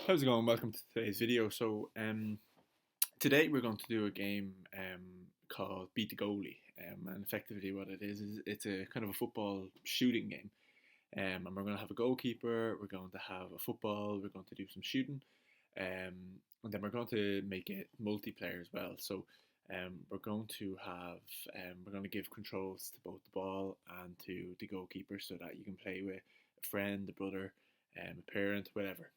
How's it going? Welcome to today's video. Today we're going to do a game called Beat the Goalie. And effectively what it is it's a kind of a football shooting game. And we're going to have a goalkeeper, we're going to have a football, we're going to do some shooting. And then we're going to make it multiplayer as well. We're going to have, we're going to give controls to both the ball and to the goalkeeper so that you can play with a friend, a brother, a parent, whatever.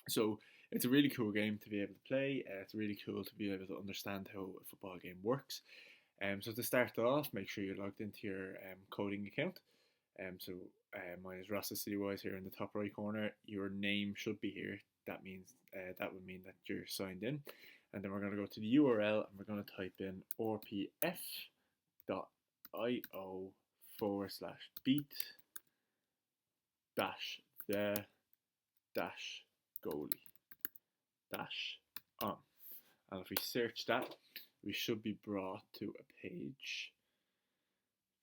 So it's a really cool game to be able to play. It's really cool to be able to understand how a football game works. So to start off, make sure you're logged into your coding account. Mine is Rasta Citywise here in the top right corner. Your name should be here. That means that would mean that you're signed in. And then we're going to go to the URL and we're going to type in rpf.io/beat dash the dash goalie dash on. And if we search that, we should be brought to a page.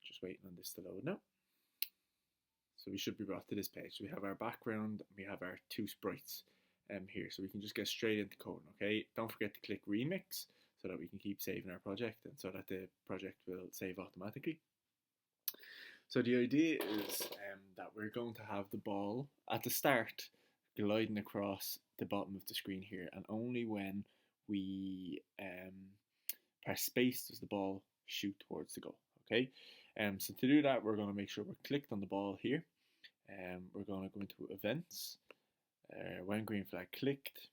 Just waiting on this to load now. So we should be brought to this page. So we have our background and we have our two sprites here. So we can just get straight into coding, okay? Don't forget to click remix so that we can keep saving our project and so that the project will save automatically. So the idea is that we're going to have the ball at the start gliding across the bottom of the screen here, and only when we press space does the ball shoot towards the goal, okay? So to do that, we're going to make sure we're clicked on the ball here. We're going to go into events, when green flag clicked,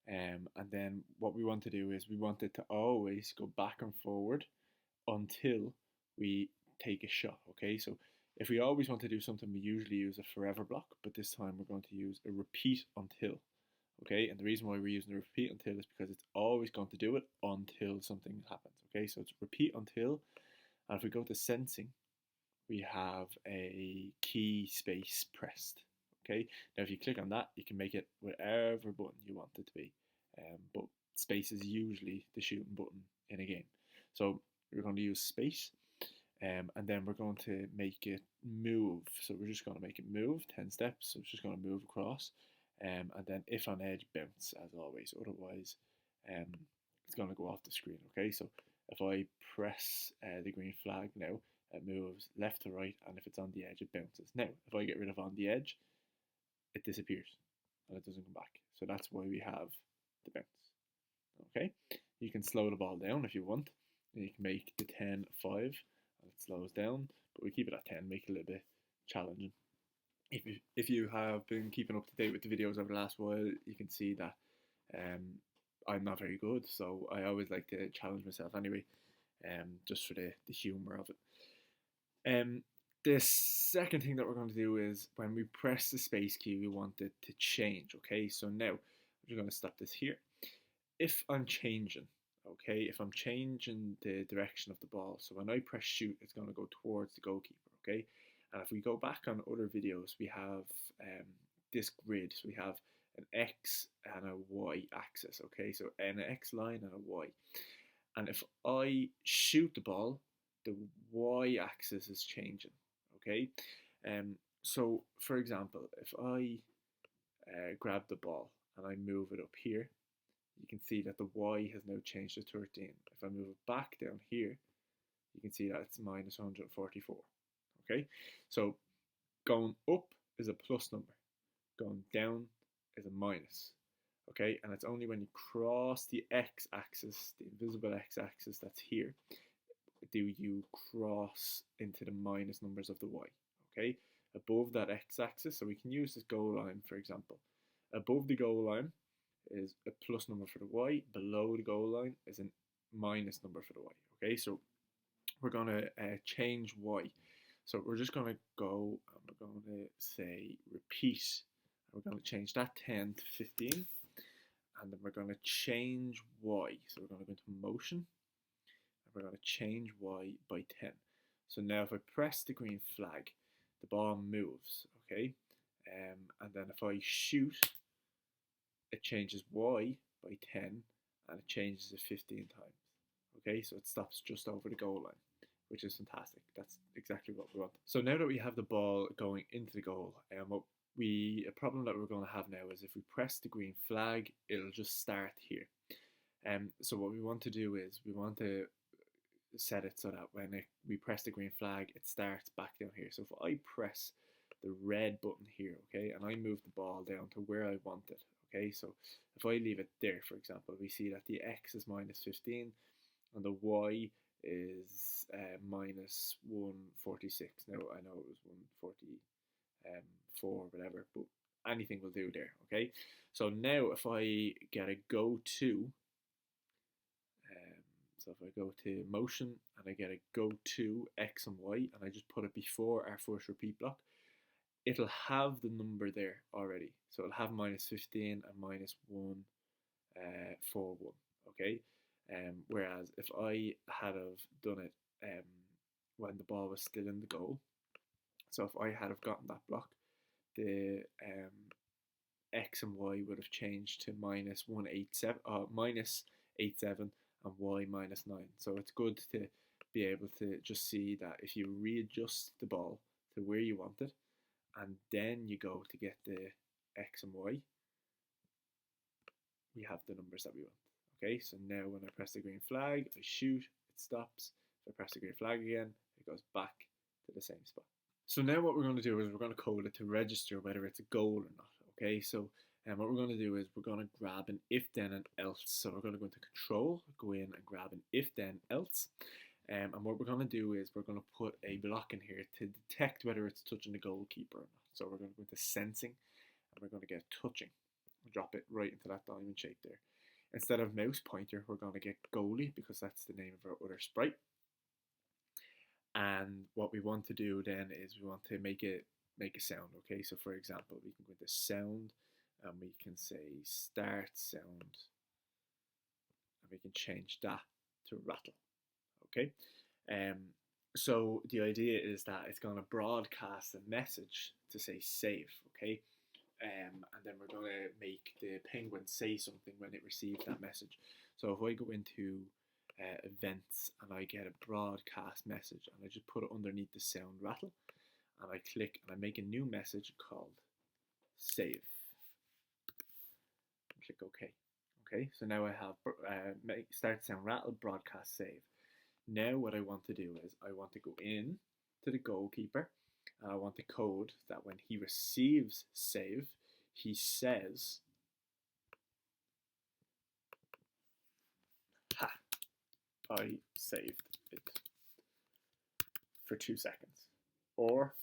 and then what we want to do is we want it to always go back and forward until we take a shot, okay? So if we always want to do something, we usually use a forever block, but this time we're going to use a repeat until, okay? And the reason why we're using a repeat until is because it's always going to do it until something happens, okay? So it's repeat until, and if we go to sensing, we have a key space pressed, okay? Now if you click on that, you can make it whatever button you want it to be, but space is usually the shooting button in a game. So we're going to use space. And then we're going to make it move. So we're just going to make it move 10 steps. So it's just going to move across. And then if on edge, bounce as always. Otherwise, it's going to go off the screen. Okay, so if I press the green flag now, it moves left to right. And if it's on the edge, it bounces. Now, if I get rid of on the edge, it disappears and it doesn't come back. So that's why we have the bounce. Okay, you can slow the ball down if you want. And you can make the 10 5. It slows down, but we keep it at 10, make it a little bit challenging. If you have been keeping up to date with the videos over the last while, you can see that I'm not very good, so I always like to challenge myself anyway, just for the humour of it. The second thing that we're going to do is when we press the space key, we want it to change, okay? So now, I'm just going to stop this here. If I'm changing, okay, if I'm changing the direction of the ball, so when I press shoot, it's going to go towards the goalkeeper, okay? And if we go back on other videos, we have this grid. So we have an X and a Y axis, okay? So an X line and a Y. And if I shoot the ball, the Y axis is changing, okay? So for example, if I grab the ball and I move it up here, you can see that the Y has now changed to 13. If I move it back down here, you can see that it's minus 144. Okay, so going up is a plus number, going down is a minus. Okay, and it's only when you cross the X axis, the invisible X axis that's here, do you cross into the minus numbers of the Y. Okay, above that X axis, so we can use this goal line for example. Above the goal line is a plus number for the Y, below the goal line is a minus number for the Y, okay? So we're going to change Y. So we're just going to go and we're going to say repeat. And we're going to change that 10 to 15. And then we're going to change Y. So we're going to go into motion. And we're going to change Y by 10. So now if I press the green flag, the ball moves, okay? And then if I shoot, it changes Y by 10 and it changes it 15 times. Okay, so it stops just over the goal line, which is fantastic. That's exactly what we want. So now that we have the ball going into the goal, what a problem that we're going to have now is if we press the green flag, it'll just start here. So what we want to do is we want to set it so that when we press the green flag, it starts back down here. So if I press the red button here, okay, and I move the ball down to where I want it, okay, so if I leave it there, for example, we see that the x is minus 15 and the y is minus 146. Now I know it was 144 or whatever, but anything will do there, okay. So now if I get a go to, so if I go to motion and I get a go to x and y and I just put it before our first repeat block, it'll have the number there already. So it'll have minus 15 and minus 141, okay? Whereas if I had have done it when the ball was still in the goal, so if I had have gotten that block, the x and y would have changed to minus 187, minus 87 and y minus 9. So it's good to be able to just see that if you readjust the ball to where you want it, and then you go to get the x and y, we have the numbers that we want. Okay, so now when I press the green flag, I shoot, it stops. If I press the green flag again, it goes back to the same spot. So now what we're going to do is we're going to code it to register whether it's a goal or not. Okay, so what we're going to do is we're going to grab an if then and else. So we're going to go into control, go in and grab an if then else. And what we're going to do is we're going to put a block in here to detect whether it's touching the goalkeeper or not. So we're going to go into sensing and we're going to get touching. Drop it right into that diamond shape there. Instead of mouse pointer, we're going to get goalie because that's the name of our other sprite. And what we want to do then is we want to make a sound. Okay, so for example, we can go into sound and we can say start sound and we can change that to rattle. Okay, so the idea is that it's going to broadcast a message to say save. Okay, and then we're going to make the penguin say something when it receives that message. So if I go into events and I get a broadcast message and I just put it underneath the sound rattle and I click and I make a new message called save. Click OK. Okay, so now I have start sound rattle, broadcast, save. Now what I want to do is I want to go in to the goalkeeper and I want to code that when he receives save, he says, ha, I saved it for 2 seconds or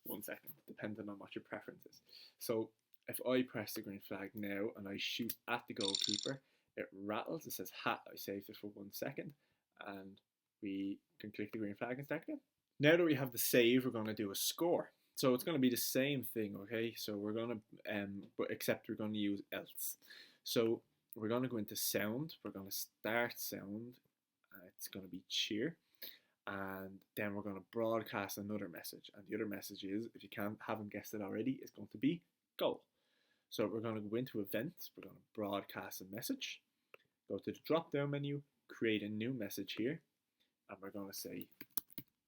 1 second, depending on what your preference is. So if I press the green flag now and I shoot at the goalkeeper, it rattles, it says, ha, I saved it for 1 second, and we can click the green flag and start again. Now that we have the save, we're going to do a score. So it's going to be the same thing, okay? So we're going to, but except we're going to use else. So we're going to go into sound. We're going to start sound. It's going to be cheer. And then we're going to broadcast another message. And the other message is, if you haven't guessed it already, it's going to be goal. So we're going to go into events. We're going to broadcast a message. Go to the drop down menu, create a new message here. And we're going to say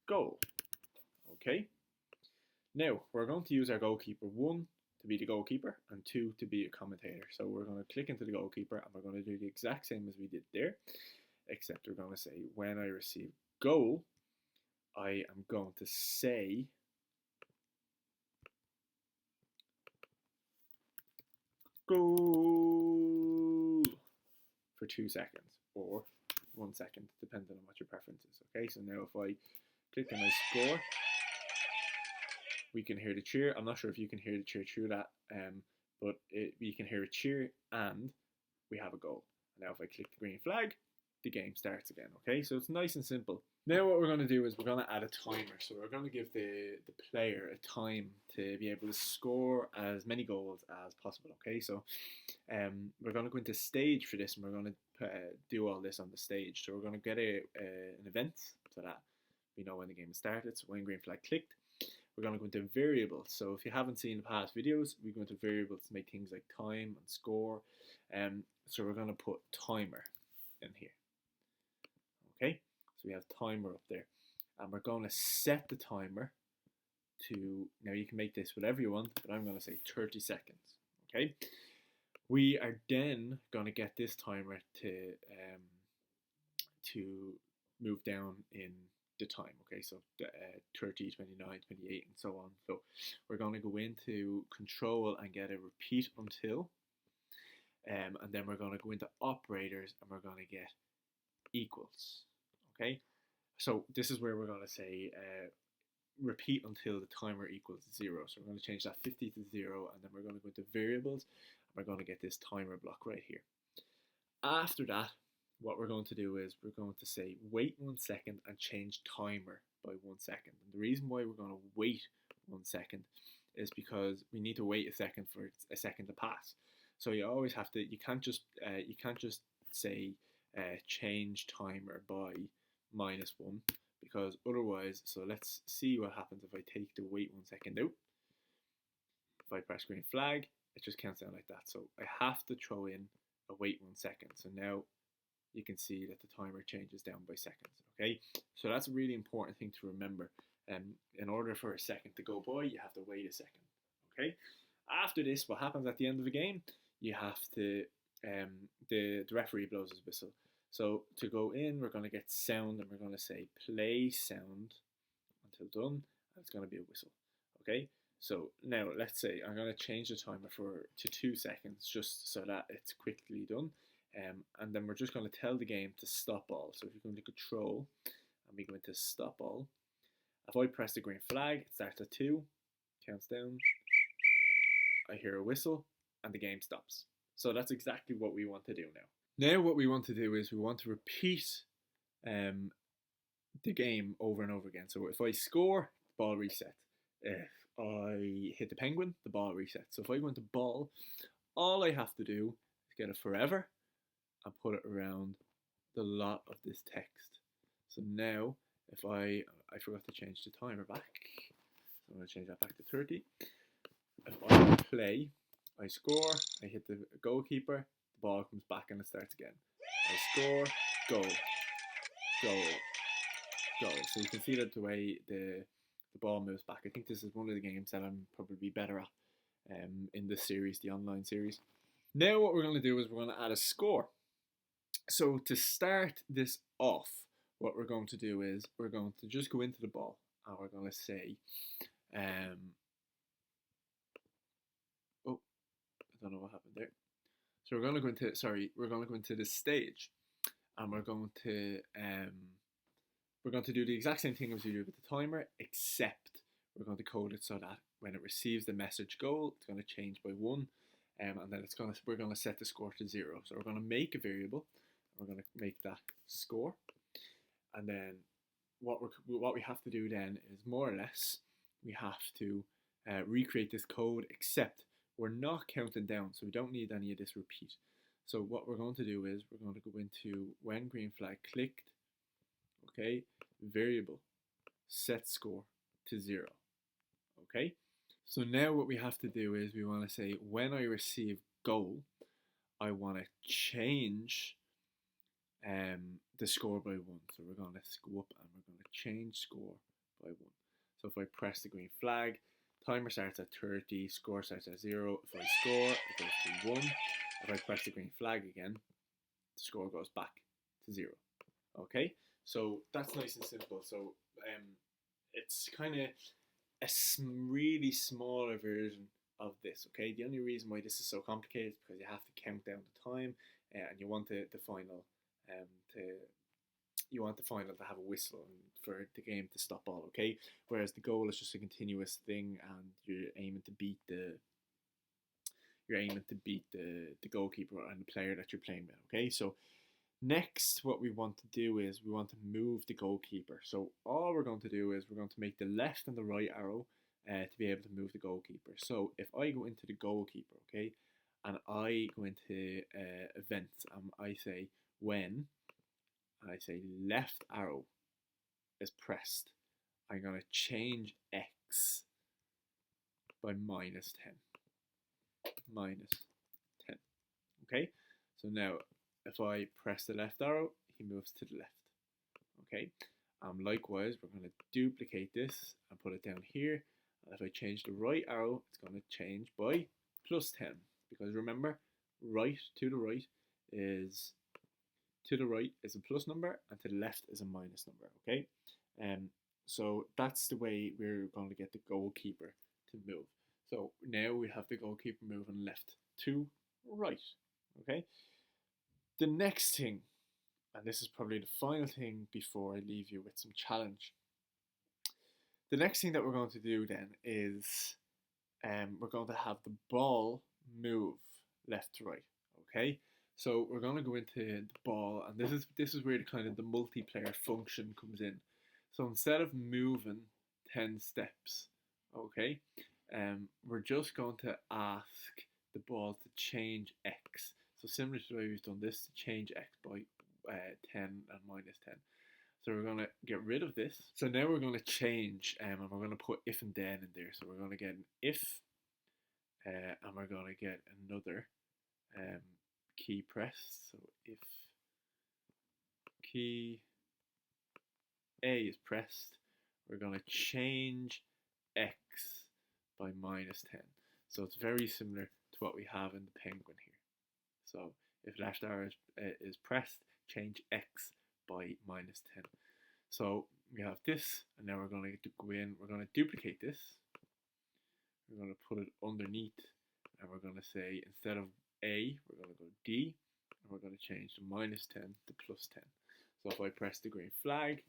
goal. Okay. Now we're going to use our goalkeeper 1 to be the goalkeeper and 2 to be a commentator. So we're going to click into the goalkeeper and we're going to do the exact same as we did there, except we're going to say when I receive goal, I am going to say goal for 2 seconds or 1 second, depending on what your preference is. Okay, so now if I click and I score, we can hear the cheer. I'm not sure if you can hear the cheer through that, but you can hear a cheer and we have a goal. Now if I click the green flag, the game starts again. Okay, so it's nice and simple. Now what we're going to do is we're going to add a timer. So we're going to give the player a time to be able to score as many goals as possible. Okay, so we're going to go into stage for this and we're going to do all this on the stage. So we're going to get an event so that we know when the game is started. So when green flag clicked, we're going to go into variables. So if you haven't seen the past videos, we go into variables to make things like time and score. So we're going to put timer in here. Okay, so we have timer up there. And we're going to set the timer to, now you can make this whatever you want, but I'm going to say 30 seconds. Okay, we are then going to get this timer to move down in the time. Okay, so 30, 29, 28, and so on. So we're going to go into control and get a repeat until, and then we're going to go into operators and we're going to get equals. Okay, so this is where we're going to say repeat until the timer equals 0. So we're going to change that 50 to 0, and then we're going to go into variables and we're going to get this timer block right here. After that, what we're going to do is we're going to say wait 1 second and change timer by 1 second. And the reason why we're going to wait 1 second is because we need to wait a second for a second to pass. So you always have to, you can't just say change timer by -1, because otherwise, so let's see what happens if I take the wait 1 second out. If I press green flag, it just counts down like that. So I have to throw in a wait 1 second. So now you can see that the timer changes down by seconds. Okay, so that's a really important thing to remember. In order for a second to go by, you have to wait a second. Okay, after this, what happens at the end of the game? You have to the referee blows his whistle. So to go in, we're going to get sound and we're going to say play sound until done, and it's going to be a whistle. Okay, so now let's say I'm going to change the timer to 2 seconds just so that it's quickly done. And then we're just going to tell the game to stop all. So if you go into control and we go into stop all, if I press the green flag, it starts at 2, counts down, I hear a whistle, and the game stops. So that's exactly what we want to do now. Now what we want to do is we want to repeat the game over and over again. So if I score, the ball resets. If I hit the penguin, the ball resets. So if I go into ball, all I have to do is get a forever and put it around the lot of this text. So now, if I forgot to change the timer back, so I'm going to change that back to 30. If I play, I score, I hit the goalkeeper, the ball comes back and it starts again. I score, goal, goal, goal. So you can see that the way the ball moves back. I think this is one of the games that I'm probably better at in this series, the online series. Now what we're going to do is we're going to add a score. So to start this off, what we're going to do is we're going to just go into the ball and we're going to say, oh, I don't know what happened there. So we're going to go into the stage, and we're going to do the exact same thing as we do with the timer, except we're going to code it so that when it receives the message goal, it's going to change by 1, and then we're going to set the score to 0. So we're going to make a variable. We're going to make that score, and then what we have to do then is more or less we have to recreate this code, except we're not counting down, so we don't need any of this repeat. So what we're going to do is we're going to go into when green flag clicked, okay, variable set score to 0. Okay, so now what we have to do is we want to say when I receive goal, I want to change the score by 1. So we're going to go up and we're going to change score by 1. So if I press the green flag, timer starts at 30, score starts at 0. If I score, it goes to 1. If I press the green flag again, the score goes back to 0. Okay, so that's nice and simple. So it's kind of a really smaller version of this. Okay, the only reason why this is so complicated is because you have to count down the time, and you want the final to have a whistle and for the game to stop all. Okay, whereas the goal is just a continuous thing, and you're aiming to beat the goalkeeper and the player that you're playing with. Okay, so next what we want to do is we want to move the goalkeeper. So all we're going to do is we're going to make the left and the right arrow to be able to move the goalkeeper. So if I go into the goalkeeper, okay, and I go into events, I say when, and I say left arrow is pressed, I'm going to change X by -10. -10. Okay, so now if I press the left arrow, he moves to the left. Okay, likewise, we're going to duplicate this and put it down here, And if I change the right arrow, it's going to change by +10. Because remember, right to the right is a plus number, and to the left is a minus number. Okay, so that's the way we're going to get the goalkeeper to move. So now we have the goalkeeper moving left to right. Okay, the next thing, and this is probably the final thing before I leave you with some challenge. The next thing that we're going to do then is we're going to have the ball move left to right. Okay, so we're going to go into the ball, and this is where the kind of the multiplayer function comes in. So instead of moving 10 steps, okay, we're just going to ask the ball to change x. So similar to the way we've done this, to change x by 10 and -10. So we're going to get rid of this. So now we're going to change, and we're going to put if and then in there. So we're going to get an if, and we're going to get another key pressed. So if key A is pressed, we're going to change x by -10. So it's very similar to what we have in the penguin here. So if left arrow is pressed, change x by -10. So we have this, and now we're going to go in, we're going to duplicate this. We're going to put it underneath, and we're going to say instead of A, we're going to go D, and we're going to change the -10 to +10. So if I press the green flag,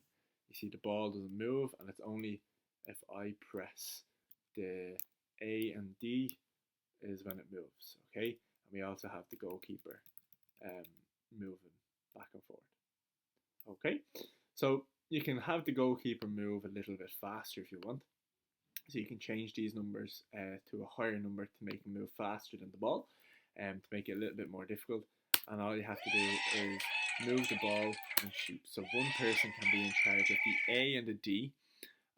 you see the ball doesn't move, and it's only if I press the A and D is when it moves. Okay, and we also have the goalkeeper moving back and forth. Okay, so you can have the goalkeeper move a little bit faster if you want. So you can change these numbers to a higher number to make them move faster than the ball, to make it a little bit more difficult. And all you have to do is move the ball and shoot. So one person can be in charge of the A and the D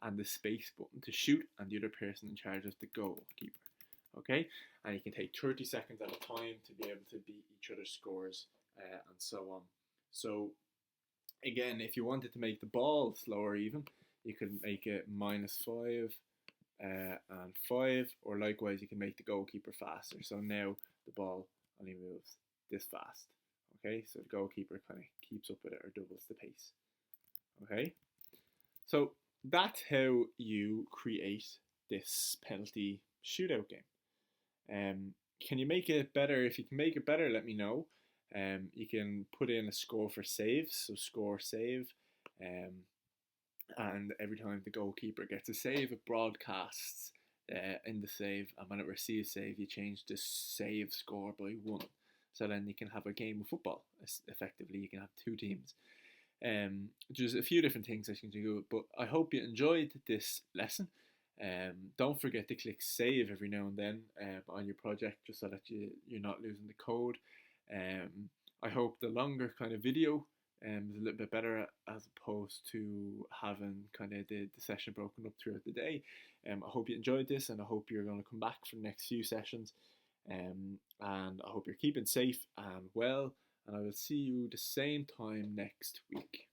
and the space button to shoot, and the other person in charge of the goalkeeper. Okay, and you can take 30 seconds at a time to be able to beat each other's scores and so on. So again, if you wanted to make the ball slower even, you could make it -5 and 5, or likewise you can make the goalkeeper faster. So now the ball only moves this fast. Okay, so the goalkeeper kind of keeps up with it or doubles the pace. Okay, so that's how you create this penalty shootout game. Can you make it better? If you can make it better, let me know. You can put in a score for saves, so score save, and every time the goalkeeper gets a save, it broadcasts in the save, and when it receives save, you change the save score by 1. So then you can have a game of football. Effectively, you can have 2 teams. There's a few different things I can do, but I hope you enjoyed this lesson. Don't forget to click save every now and then on your project, just so that you're not losing the code. I hope the longer kind of video is a little bit better, as opposed to having kind of the session broken up throughout the day. I hope you enjoyed this, and I hope you're going to come back for the next few sessions. And I hope you're keeping safe and well, and I will see you the same time next week.